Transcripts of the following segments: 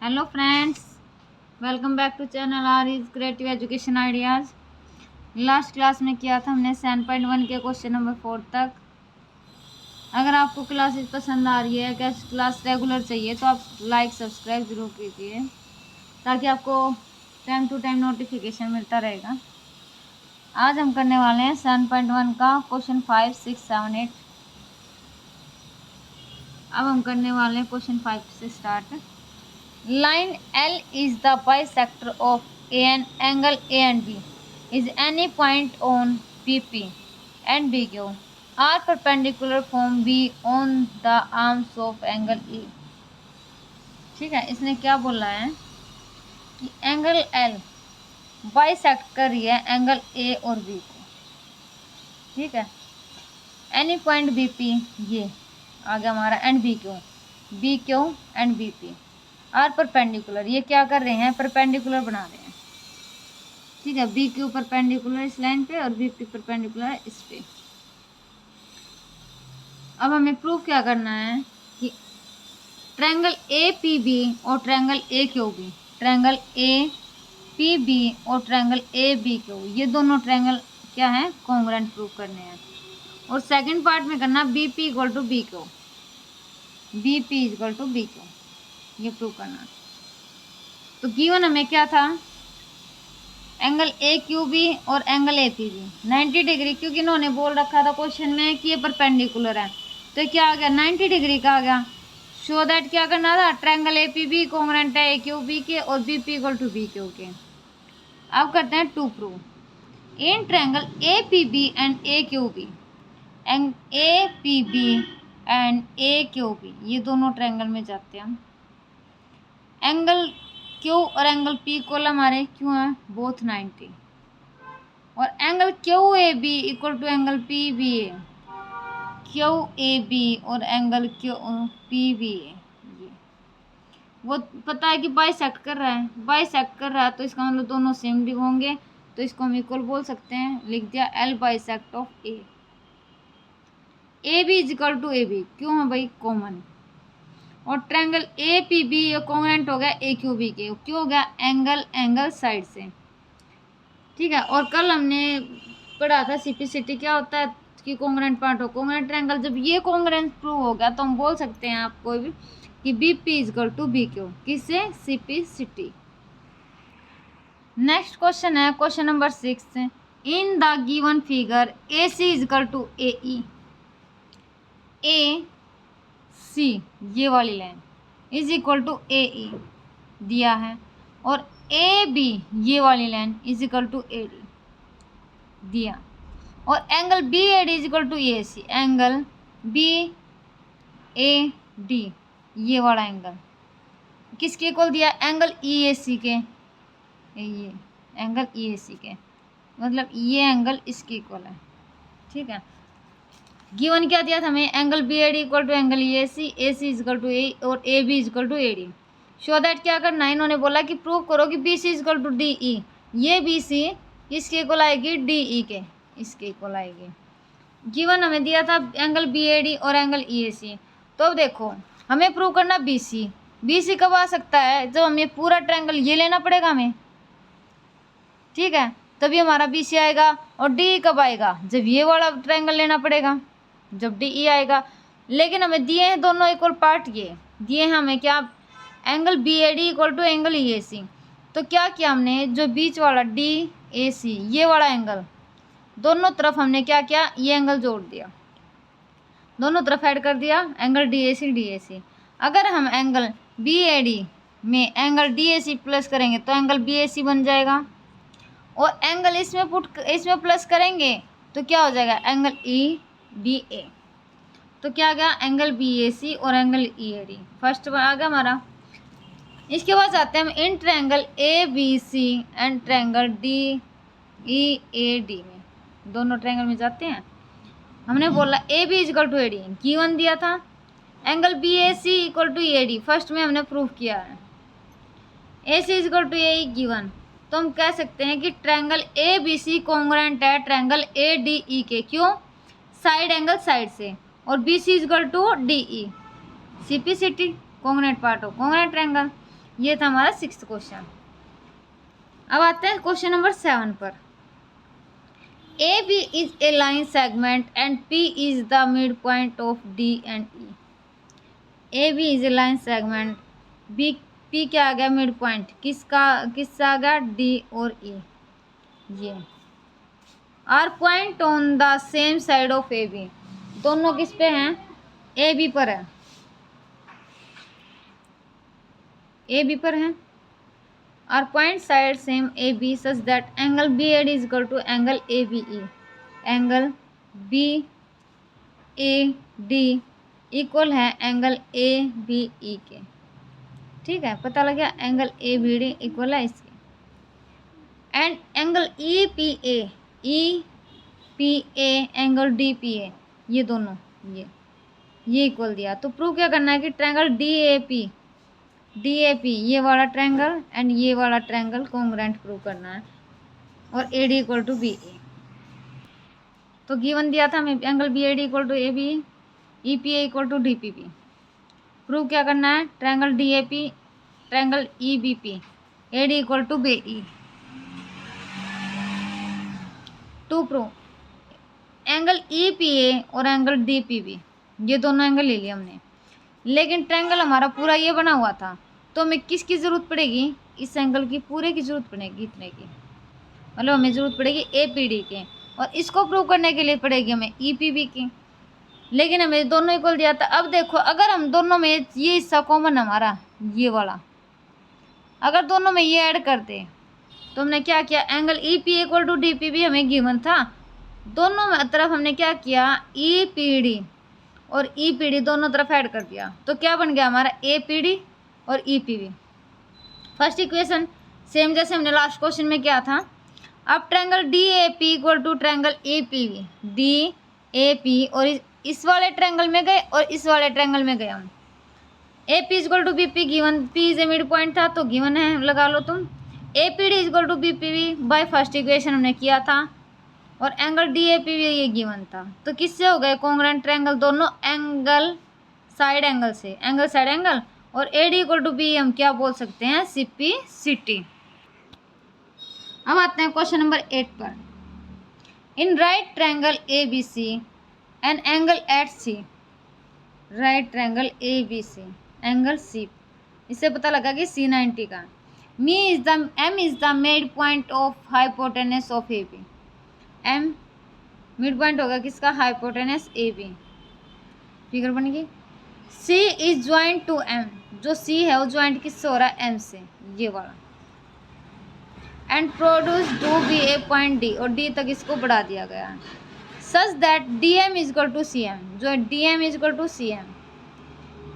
Hello friends, welcome back to channel R is creative education ideas. Last class में किया था हमने 7.1 के क्वेश्चन नंबर 4 तक। अगर आपको क्लासेस पसंद आ रही है, कैसे क्लास रेगुलर चाहिए, तो आप लाइक सब्सक्राइब ज़रूर कीजिए ताकि आपको टाइम टू टाइम नोटिफिकेशन मिलता रहेगा। आज हम करने वाले हैं 7.1 का क्वेश्चन 5, 6, 7, 8। अब हम करने वाले हैं क्वेश्चन 5 से start. Line L is the bisector of an angle A and B. Is any point on PP and BQ are perpendicular from B on the arms of angle E. ठीक है, इसने क्या बोला है कि एंगल L बाइसेक्ट कर रही है एंगल A और B को। ठीक है, एनी पॉइंट BP ये आ गया हमारा and BQ and BP are perpendicular, ये क्या कर रहे हैं, परपेंडिकुलर बना रहे हैं। ठीक है, बी क्यू परपेंडिकुलर इस लाइन पे और बी पी परपेंडिकुलर इस पे। अब हमें प्रूफ क्या करना है कि ट्रायंगल ए पी बी और triangle A Q B, triangle A P B और ट्रायंगल ए बी क्यू, ये दोनों ट्रायंगल क्या है, कॉन्ग्रुएंट प्रूफ करने हैं। और सेकंड पार्ट में करना B P equal to B Q, B P equal to B Q, ये प्रूव करना। तो गिवन हमें क्या था, एंगल ए क्यू बी और angle A P B 90 degree, क्योंकि इन्होंने बोल रखा था क्वेश्चन में कि ये परपेंडिकुलर है, तो क्या आ गया 90 डिग्री का आ गया। शो दैट क्या करना था, triangle A P B congruent है ए क्यू बी के और B P equal to B Q के। अब करते हैं टू प्रूव। इन triangle A P B and A Q B, A P B and A Q B, ये दोनों ट्रायंगल में जाते हैं हम। एंगल क्यू और एंगल पी इक्वल हमारे क्यों है, बोथ 90, और angle Q A B equal to angle P B A, Q A B और angle Q P B A, ये वो पता है कि बाइसेक्ट कर रहा है, बाइसेक्ट कर रहा है तो इसका मतलब दोनों सेम होंगे, तो इसको हम इक्वल बोल सकते हैं। लिख दिया L bisect of A B is equal to A B, क्यों है भाई, कॉमन। और ट्रायंगल ए पी बी ये कॉन्ग्रुएंट हो गया ए क्यू बी के, क्यों हो गया, एंगल साइड से। ठीक है, और कल हमने पढ़ा था सीपीसिटी क्या होता है कि कॉन्ग्रुएंट पार्ट हो कॉन्ग्रुएंट ट्रायंगल। जब ये कॉन्ग्रुएंट प्रूव हो गया तो हम बोल सकते हैं आपको भी कि B P is equal to B Q, किससे, सीपीसिटी। नेक्स्ट क्वेश्चन है question number 6। In the given figure A C is equal to A E, A C ये वाली line is equal to A E दिया है, और A B ये वाली line is equal to A D दिया, और angle B A D is equal to A C, angle B A D ये वाला एंगल किसके इक्वल दिया, एंगल ई ए सी के, ये एंगल ई ए सी के, मतलब ये एंगल इसके इक्वल है। ठीक है, गिवन क्या दिया था हमें, angle B A D equal to angle A C is equal to A और A B is equal to A D. Show that क्या करना है, इन्होंने बोला कि प्रूव करो कि B C is equal to D E, ये बी सी इसके इक्वल आएगी डी ई के, इसके इक्वल आएगी। गिवन हमें दिया था एंगल बी ए डी और एंगल ई ए सी, तो अब देखो हमें प्रूव करना बी सी कब आ सकता है, जब हमें पूरा ट्रायंगल ये लेना पड़ेगा हमें। ठीक है, तभी हमारा बी सी आएगा। और डी कब आएगा, जब ये वाला ट्रायंगल लेना पड़ेगा, जब डी ई आएगा। लेकिन हमें दिए हैं दोनों इक्वल पार्ट, ये दिए हैं हमें क्या, angle B A D equal to angle E A C. तो क्या किया हमने, जो बीच वाला डी ए सी ये वाला एंगल, दोनों तरफ हमने क्या किया, ये एंगल जोड़ दिया, दोनों तरफ ऐड कर दिया एंगल डी ए सी। अगर हम एंगल बी ए डी में angle D A C plus करेंगे तो एंगल बी ए सी बन जाएगा, और एंगल इसमें प्लस करेंगे तो क्या हो जाएगा, एंगल ई डी ए। तो क्या आ गया, एंगल बी ए सी और angle E A D, first आ गया हमारा। इसके बाद आते हैं हम इन triangle A B C and triangle D E A D में, दोनों ट्रायंगल में जाते हैं। हमने बोला A B equal to A D, given दिया था angle B A C equal to A D, first में हमने प्रूव किया है। A C equal to A given, तो हम कह सकते हैं कि triangle A B C congruent है ट्रायंगल ए डी ई के, क्यों, साइड एंगल साइड से, और B C equal to D E, C P C T congruent part हो कॉन्ग्रुएंट ट्रायंगल। ये था हमारा 6th क्वेश्चन। अब आते हैं क्वेश्चन नंबर 7 पर। A B is a line segment and P is the mid point of D and E. A B is a line segment, B P क्या आ गया मिड पॉइंट, किसका आ गया डी और ई। ये are point on the same side of A B, दोनों किस पे हैं, ए बी पर है, ए बी पर है। Are point side same A B such that angle B A D is equal to angle A B E, angle B A D equal है angle A B E के। ठीक है, पता लग गया, angle A B D equal है इसके। And angle E P A angle D P A, ये दोनों ये इक्वल दिया। तो प्रूव क्या करना है कि ट्रायंगल डी ए पी ये वाला ट्रायंगल एंड ये वाला ट्रायंगल कॉन्ग्रुएंट प्रूव करना है, और A D equal to B A. तो गिवन दिया था हमें angle B A D equal to A B, E P A equal to D P B. Prove क्या करना है, triangle D A P triangle E B P A D equal to B E. To prove angle E P A और angle D P B, ये दोनों angle ले लिए हमने, लेकिन ट्रायंगल हमारा पूरा ये बना हुआ था, तो हमें किसकी ज़रूरत पड़ेगी, इस एंगल की पूरे की ज़रूरत पड़ेगी, इतने की, मतलब हमें ज़रूरत पड़ेगी ए पी डी के, और इसको प्रूव करने के लिए पड़ेगी हमें ई पी बी की, लेकिन हमें दोनों इक्वल दिया था। अब देखो, अगर हम दोनों में ये हिस्सा कॉमन हमारा ये वाला, अगर दोनों में ये ऐड करते तो हमने क्या किया, angle E P equal to D P B हमें गिवन था, दोनों तरफ हमने क्या किया, ई पी डी और ई पी डी दोनों तरफ ऐड कर दिया, तो क्या बन गया हमारा ए पी डी और E P B. First equation same जैसे हमने लास्ट क्वेश्चन में किया था। अब triangle D A P equal to triangle A P B, D A P, और इस वाले ट्रायंगल में गए और इस वाले ट्रायंगल में गए हम। A P equal to B P given, P is A mid point था तो गिवन है, लगा लो तुम। A P D equal to B P B by first equation हमने किया था, और angle D A P B ये गिवन था, तो किससे हो गए कॉन्ग्रुएंट ट्रायंगल, दोनों एंगल साइड एंगल से, एंगल साइड एंगल, और A D equal to B हम क्या बोल सकते हैं, सी पी सी टी। अब आते हैं क्वेश्चन नंबर 8 पर। In right triangle A B C in angle at C, right triangle A B C angle C, इससे पता लगा कि सी 90 का। M is the mid point of hypotenuse of A B, M mid point होगा किसका, hypotenuse A B. Figure बनेगी। C is joint to M, जो C है वो ज्वाइंट किससे हो रहा है, एम से, ये वाला। And produce to B a point D, और डी तक इसको बढ़ा दिया गया है, such that D M is equal to C M, जो D M is equal to C M.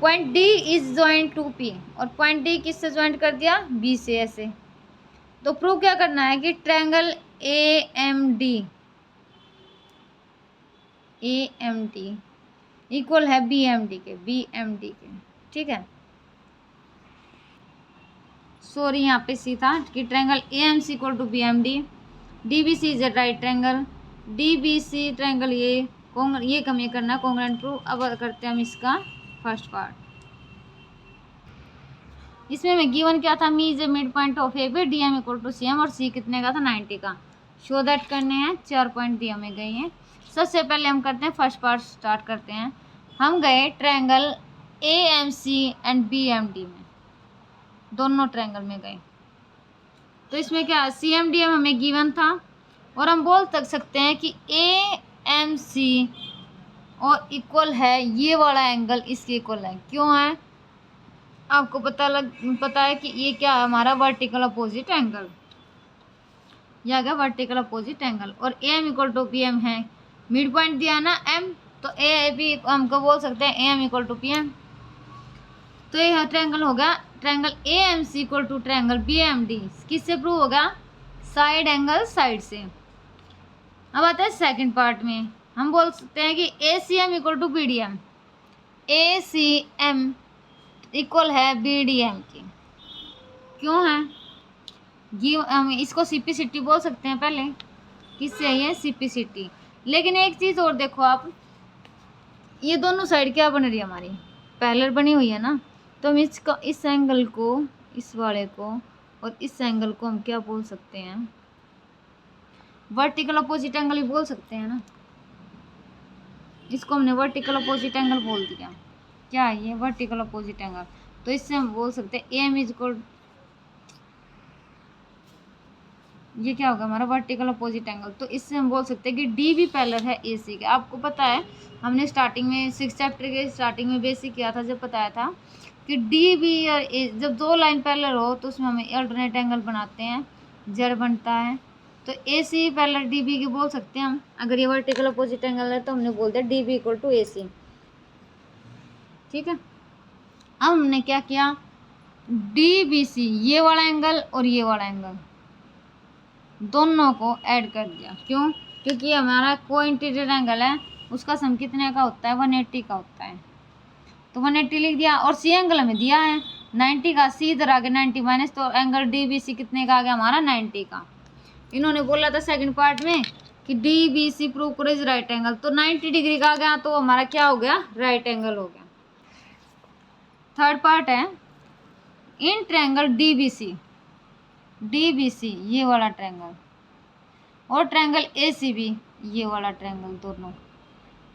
Point D is joint to P, और पॉइंट डी किससे ज्वाइंट कर दिया, बी से, ऐसे। तो प्रूव क्या करना है कि triangle A M D equal है बी एम डी के, ठीक है। सॉरी यहाँ पे सी था कि triangle A M C equal to B M D, D B C is a right triangle, D B C triangle ये कमी करना कॉन्ग्रुएंट प्रूव। अब करते हैं हम इसका फर्स्ट पार्ट। इसमें हमें गिवन क्या था, M is A mid point of A B, D M equal to C M, और सी कितने का था, 90 का। शो दैट करने हैं, 4 पॉइंट दिए हमें गए हैं। सबसे पहले हम करते हैं फर्स्ट पार्ट स्टार्ट करते हैं। हम गए triangle A M C and B M D में, दोनों ट्रायंगल में गए, तो इसमें क्या सी एम डी एम हमें गिवन था, और हम बोल सकते हैं कि ए एम सी और इक्वल है ये वाला एंगल इसके इक्वल है। क्यों है, आपको पता है कि ये क्या है, हमारा वर्टिकल अपोजिट एंगल, यह गया वर्टिकल अपोजिट एंगल, और A M equal to P M है, मिड पॉइंट दिया ना एम, तो ए बी हमको बोल सकते हैं A M equal to P M. तो ये ट्रायंगल होगा triangle A M C equal to triangle B M D, किससे प्रूव होगा, साइड एंगल साइड से। अब आता है सेकंड पार्ट में, हम बोल सकते हैं कि A C M equal to B D M, A C M equal है बी डी एम की। क्यों है, ये हम इसको सी पी सी टी बोल सकते हैं पहले, किससे है ये, सी पी सी टी। लेकिन एक चीज़ और देखो आप, ये दोनों साइड क्या बन रही है हमारी, पैरेलल बनी हुई है ना, तो हम इस एंगल को इस वाले को और इस एंगल को हम क्या बोल सकते हैं, वर्टिकल अपोजिट एंगल ही बोल सकते हैं ना। इसको हमने वर्टिकल अपोजिट एंगल बोल दिया। क्या है ये? Vertical opposite angle. तो इससे हम बोल सकते हैं एम इज इक्वल, ये क्या होगा हमारा वर्टिकल अपोजिट एंगल। तो इससे हम बोल सकते हैं कि डी बी पैरेलल है ए सी के। आपको पता है हमने स्टार्टिंग में 6 चैप्टर के स्टार्टिंग में बेसिक किया था, जब बताया था कि डी बी और ए जब दो लाइन पैरेलल हो तो उसमें हमें अल्टरनेट एंगल बनाते हैं, जेड बनता है। तो ए सी पैरेलल डी बी के बोल सकते हैं हम। अगर ये वर्टिकल अपोजिट एंगल है तो हमने बोल दिया D B equal to A सी। ठीक है, अब हमने क्या किया, डी बी सी ये वाला एंगल और ये वाला एंगल दोनों को ऐड कर दिया। क्यों? क्योंकि हमारा को इंटीरियर एंगल है, उसका सम कितने का होता है, 180 का होता है। तो 180 लिख दिया। और सी एंगल हमें दिया है 90 का, सी इधर आ गया 90 माइनस, तो एंगल डी बी सी कितने का आ गया हमारा, 90 का। इन्होंने बोला था सेकंड पार्ट में कि डी बी सी प्रूव करो इज राइट एंगल, तो 90 डिग्री का आ गया, तो हमारा क्या हो गया, राइट एंगल हो गया। थर्ड पार्ट है in triangle D B C ये वाला ट्रायंगल और ट्रायंगल ए सी बी ये वाला ट्रायंगल, दोनों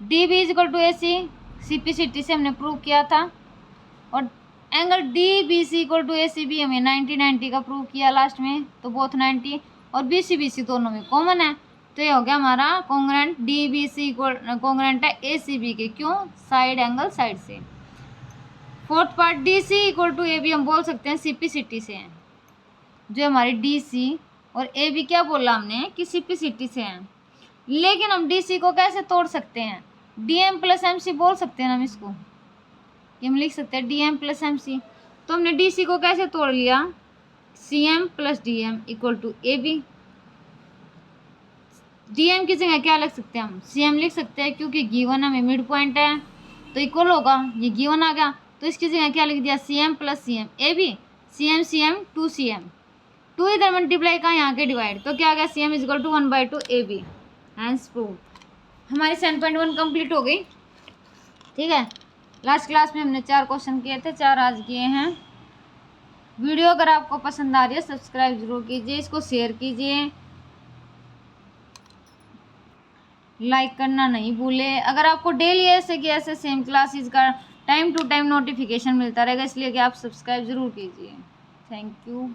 D B is equal to A C, CPCT से हमने प्रूव किया था। और angle D B C equal to A C B हमें 90 का प्रूव किया लास्ट में, तो बोथ 90 और बी सी दोनों में कॉमन है, तो ये हो गया हमारा congruent D B C equal congruent है ए सी बी के। क्यों? साइड एंगल साइड से। Fourth part D C equal to A B हम बोल सकते हैं सीपीसीटी से हैं, जो हमारी डी सी और ए बी क्या बोला हमने कि सीपीसीटी से हैं। लेकिन हम डी सी को कैसे तोड़ सकते हैं, D M plus M C बोल सकते हैं ना हम इसको, कि हम लिख सकते हैं D M plus M C. तो हमने डी सी को कैसे तोड़ लिया, C M plus D M equal to A B. D M की जगह क्या लिख सकते हैं हम, सी एम लिख सकते हैं, क्योंकि गिवन हमें मिड पॉइंट है तो इक्वल होगा, ये गिवन आ गया, तो इसकी जगह क्या लिख दिया, C M plus C M A B, C M 2 C M, 2 इधर मल्टीप्लाई का यहाँ के डिवाइड, तो क्या आ गया C M is equal to 1/2 A B. Hence prove. हमारी 7.1 कंप्लीट हो गई। ठीक है, लास्ट क्लास में हमने 4 क्वेश्चन किए थे, 4 आज किए हैं। वीडियो अगर आपको पसंद आ रही है सब्सक्राइब जरूर कीजिए, इसको शेयर कीजिए, लाइक करना नहीं भूले। अगर आपको डेली ऐसे कि ऐसे सेम क्लासेस का टाइम टू टाइम नोटिफिकेशन मिलता रहेगा, इसलिए कि आप सब्सक्राइब जरूर कीजिए। Thank you.